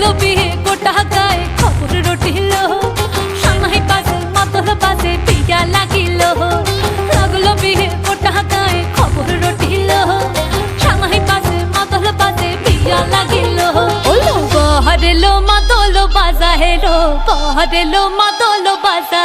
লাগলো বিয়ে গোটা গায়ে খবর রটিল সামাই পাশে মাতল পাশে বিয়া লাগিল লাগলো বিয়ে গোটা গায়ে খবর রটিল সামাই পাশে মাতল পাশে বিয়া লাগিল বহরেলো মাতল বাজা হেলো বহরেলো মাতল বাজা